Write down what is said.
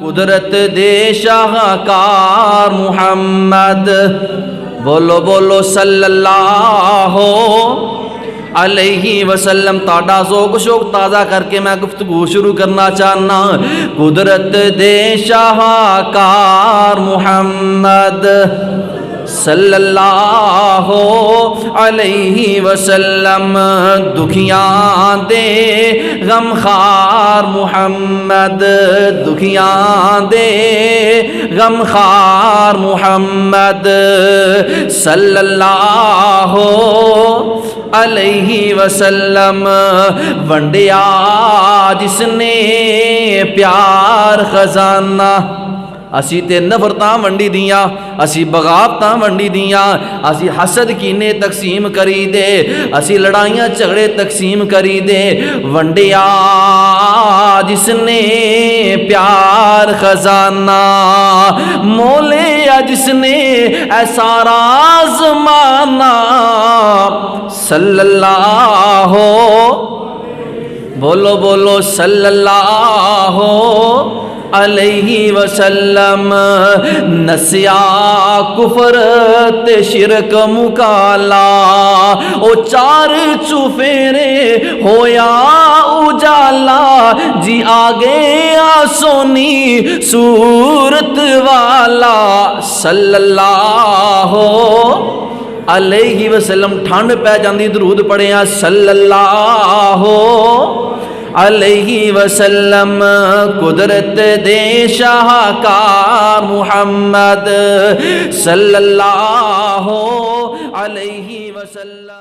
कुदरत दे शाहकार मुहम्मद, बोलो बोलो सल्लल्लाहु अलैहि वसल्लम। ताड़ा ज़ौक़ शौक़ ताज़ा करके मैं गुफ्तगू शुरू करना चाहना। कुदरत दे शाहकार मुहम्मद सल्लल्लाहु अलैहि वसल्लम, दुखियां दे गमखार मुहम्मद, दुखियां दे गमखार मुहम्मद सल्लल्लाहु अलैहि वसल्लम। वंडिया जिसने प्यार खजाना, असी ते नफरतां वंडी दियां, असी बगावतां वंडी दियां, असी हसद कीने तकसीम करी दे, असी लड़ाइयां झगड़े तकसीम करी दे। वंडिया जिसने प्यार खजाना, मोले जिसने ऐसा ज़माना सल्लल्लाहु, बोलो बोलो सल्लल्लाहु अलैहि वसल्लम। नसिया कुफर ते शिरक मुकाला, ओ चार चुफेरे होया उजाला, जी आगे आ सोनी सूरत वाला सल्लल्लाहु अलैहि वसल्लम। ठंड पै जाती दरूद पढ़िया सल्लल्लाहु अलैहि वसल्लम। कुदरत दे शाहकार मुहम्मद सल्लल्लाहु अलैहि वसल्लम।